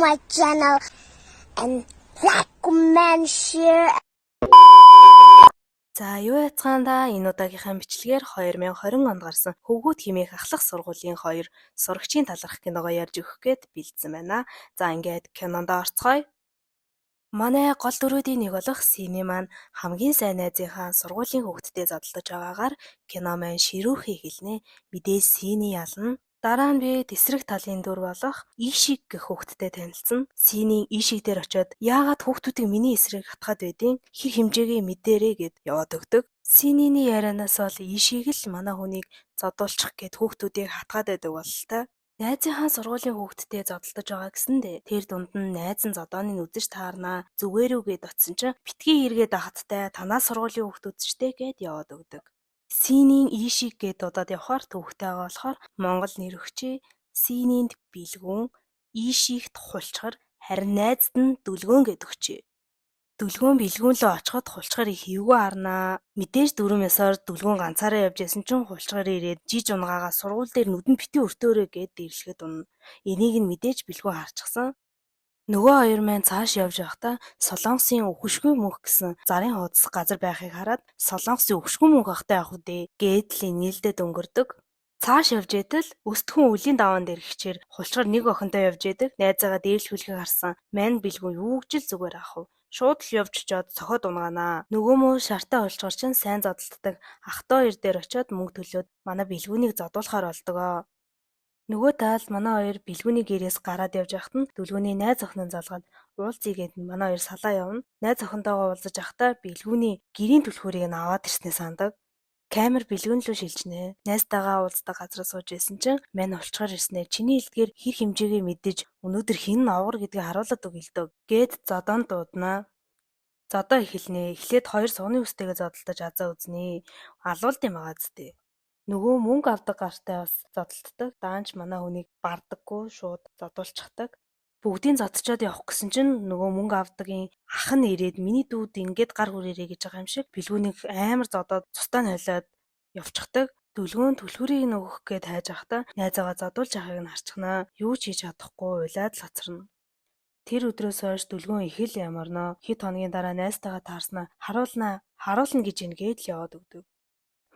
my channel and like, comment, share. За юу яцгаанда энэ удаагийнхаа бичлэгээр 2020 онд гарсан Хөвгүүд хэмээх ахлах сургуулийн 2 сурагчийн талархах киногоо ярьж өгөх гээд бэлдсэн байна. За ингээд кинонд орцгоё. Манай гол дөрүүдийн нэг болох Сини маань хамгийн сайн найзынхаа сургуулийн хүүхэдтэй задлаж байгаагаар кино маань ширүүхий хэлнэ. Мэдээж Сини ялна. Дараа нь би тэсрэг талын дүр болох Ишиг гэх хүүхэдтэй танилцсан. Синийн Ишиг дээр очиод яагаад хүүхдүүдийг миний эсрэг хатгаад байдیں۔ Хэр хэмжээгээ мэдээрэй гэд яваад өгдөг. Синийний ярианаас бол Ишиг л манай хүнийг зодуулчих гэд хүүхдүүдийг хатгаад байдаг бололтой. Найзынхаа сургуулийн хүүхэдтэй зодтолдож байгаа гэсэндээ тэр дунд нь найз нь зодооныг үзэж таарнаа зүгээр үү гэд утсан чинь битгий эргээд ахттай танаа сургуулийн хүүхд үзчтэй гэд яваад өгдөг. Синийн Ишиг гэд дуудаад явхаар төвхтэй байгаа болохоор Монгол нэр өгчээ. Сининд бэлгүүн, Ишигт хулчгар, харин найзд нь дүлгөөн гэд өгчээ. Дүлгөөн бэлгүүн лөө очиход хулчгар их эвгүй харнаа. Мэдээж дөрөв мясаар дүлгөөн ганцаараа явж ясан чинь хулчгар ирээд жиж унгаагаа сургууль дээр нүдэнд битгий өртөөрэй гэд дэвшлэхэд унна. Энийг нь мэдээж бэлгүүн харчихсан. Нөгөө хоёр маань цааш явж байхдаа Солонгосын өвхөшгүй мөнх гэсэн зарын хуудас газар байхыг хараад Солонгосын өвхөшгүй мөнх ахтай явах үдэ гэдэл нийлдэд өнгөрдөг. Цааш явж идэл өстгөн үлийн даваан дээр гिचээр хулчгар нэг охинтой явж идэг. Найзаагаа дээрлэхүлхийг харсан. Мань бэлгүү юу гэж л зүгээр ах вэ? Шууд л явж очиод цохоод унгаанаа. Нөгөө мөө шартай хулчгар чинь сайн зодтолдог. Ахтаа хоёр дээр очиод мөнгө төлөөд манай бэлгүүнийг зодуулахаар болдгоо. Нөгөө талд манай хоёр бэлгүүний гэрээс гараад явж байхад нь дүлгүүний найз охин нь залгаад уулзъя гэд манай хоёр салаа явна. Найз охинтойгоо уулзаж байхдаа бэлгүүний гэрийн түлхүүрийг нь аваад ирснээ сандаг. Камер бэлгүүн лөө шилжнэ. Найзтайгаа уулздаг газар сууж исэн чинь мань улчгаар ирснээр чиний хэлдгээр хэр хэмжээгээ мэдэж өнөөдөр хин нь овгор гэдгийг харуулад өгье л дөө гэд зодоон дуудана. Зодоо эхэлнэ. Эхлээд хоёр сууны үстэйгээ зодтолдож азаа үзнэ. Алуулт юм байгаа зү. Нөгөө мөнгө авдаг гартай бас зодтолддог. Даанч манай хүнийг бардаггүй шууд зодуулчихдаг. Бүгдийн зодчоод явах гэсэн чинь нөгөө мөнгө авдагын ах нь ирээд миний дүүд ингээд гар хүрээрээ гэж байгаа юм шиг бэлгүүнийг амар зодоод цустаа нь хойлоод явчихдаг. Дүлгөөн түлхүүрийг нөгөх гээд хайж байхдаа найзаагаа зодуулж байгааг нь харчихнаа. Юу ч хийж чадахгүй уйлаад л хоцорно. Тэр өдрөөс хойш дүлгөөн их л ямарнаа. Хэд хоногийн дараа найзтайгаа таарснаа харуулна гэж ингээд л яваад өгдөг.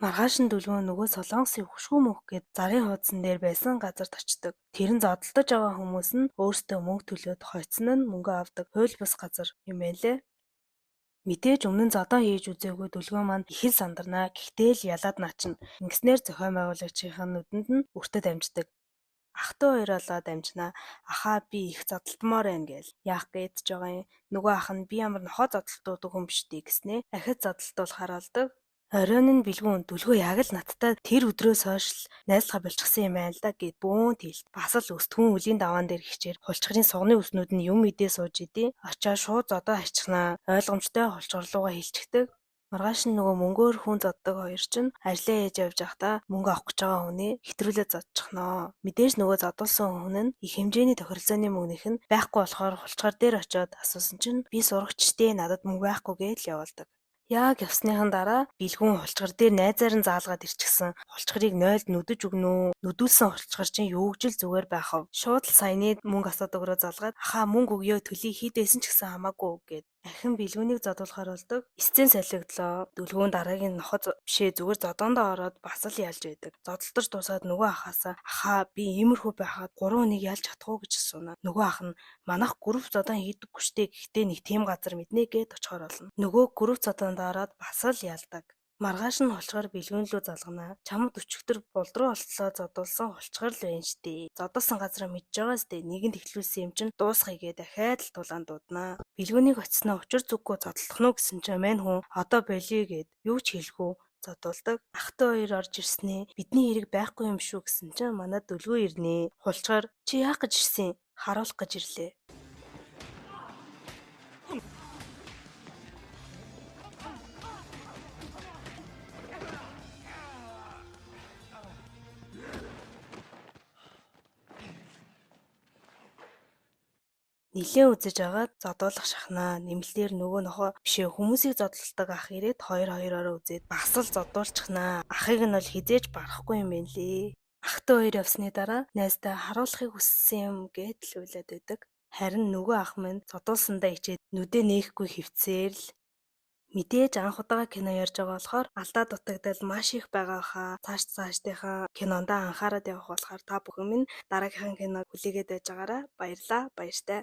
Маргааш нь дүлгөөн нөгөө Солонгосын өвхөшгүй мөнх гээд зарын хуудсан дээр байсан газарт очдог. Тэр нь зодтолдож байгаа хүмүүс нь өөрсдөө мөнгө төлөөд хойцсон нь мөнгө авдаг хууль бус газар юм байлээ. Мэдээж өмнө нь зодоо хийж үзээгүй дүлгөөн маань их л сандарнаа. Гэхдээ л ялаад наачна. Ингэснээр зохион байгуулагчийн нүдэнд нь өртөд амждаг. Ахтай хоёр олоо дамжнаа. Ахаа би их зодтолдмоор байна гээл. Яах гэж байгаа юм. Нөгөө ах нь би ямар нохоо зодтолдуудаг хүн биш дээ гэснээ. Ахид зодтолдуулахаар болдог. Оройн нь бэлгүүн дүлгөө яг л надтай тэр өдрөөс хойш л найзлахаа болчихсон юм байна л да гэд бөөн тэлт. Бас л өстгөн үлийн даваан дээр гिचээр хулчгарын сугны үснүүд нь юм мэдээ сууж идэ. Очоо шууд зодоо хайчихнаа. Ойлгомжтой хулчгарлуугаа хилчдэг. Маргааш нь нөгөө мөнгөөр хүн зоддог хоёр чинь ажлаа хийж явж байхдаа мөнгө авах гэж байгаа хүнээ хэтрүүлээд зодчихноо. Мэдээж нөгөө зодуулсан хүн нь их хэмжээний тохиролцооны мөнгөнийх нь байхгүй болохоор хулчгаар дээр очиод асуусан чинь би сурагчтэй надад мөнгө байхгүй гэж л явуулдаг. Яг явсныхан дараа бэлгүүн хулчгар дээр найзаар нь заалгаад ирчихсэн. Хулчгарыг 0-д нүдэж өгнө үү? Нүдүүлсэн хулчгар чинь юу гэж л зүгээр байх вэ? Шууд л саяны мөнгө асуудаг руу залгаад ахаа мөнгө өгөө төлөй хийд байсан ч гэсэн хамаагүй гэд. Ахин бэлгүүнийг зодуулахаар болдог. Сцен солигдлоо. Дүлгүүн дараагийн ноход бишээ зүгээр зодоондоо ороод бас л ялж байдаг. Зодтолдож дуусаад нөгөө ахаасаа ахаа би иймэрхүү байхад 3 хүнийг ялж чадах уу гэж асууна. Нөгөө ах нь манайх групп зодон хийдэггүй штэ гэхдээ нэг тийм газар мэднэ гэд очихоор болно. Нөгөө групп зодоонд ороод бас л ялдаг. Маргааш нь хулчгаар бэлгүүн лөө залганаа. Чамд өчигдөр булдруу болтлоо зодуулсан хулчгаар л байна штэ. Зодуулсан газраа мэдж байгаа штэ. Нэгэнд ихлүүлсэн юм чинь дуусгая гэ дахиад л тулаан дууднаа. Бэлгүүнийг очсноо учир зүггүй зодтолдох нь гэсэн чинь мань хүн одоо болиё гэд юу ч хэлэхгүй зодуулдаг. Ахтай хоёр орж ирснээ. Бидний хэрэг байхгүй юм шүү гэсэн чинь манай дүлгүү ирнэ. Хулчгаар чи яах гэж ирсэн? Харуулах гэж ирлээ. Нилээ үзэж агаад зодуулах шахнаа. Нэмэлтээр нөгөө нохоо бишээ хүмүүсийг зодтолдог ах ирээд хоёроо үзээд бас л зодуулчихнаа. Ахыг нь бол хизээж барахгүй юм байна лээ. Ахтай хоёр явсны дараа найздаа харуулахыг хүссэн юм гэд л уйлаад байдаг. Харин нөгөө ах минь цодуулсандаа ичээд нүдээ нээхгүй хэвцээр л мэдээж анх удаага кино ярьж байгаа болохоор алдаа дутагдал маш их байгаа хаа. Цаашдынхаа кинондоо анхаарал явах болохоор та бүхэн минь дараагийнхаа киног хүлээгээд байж байгаарай. Баярлалаа. Баяртай.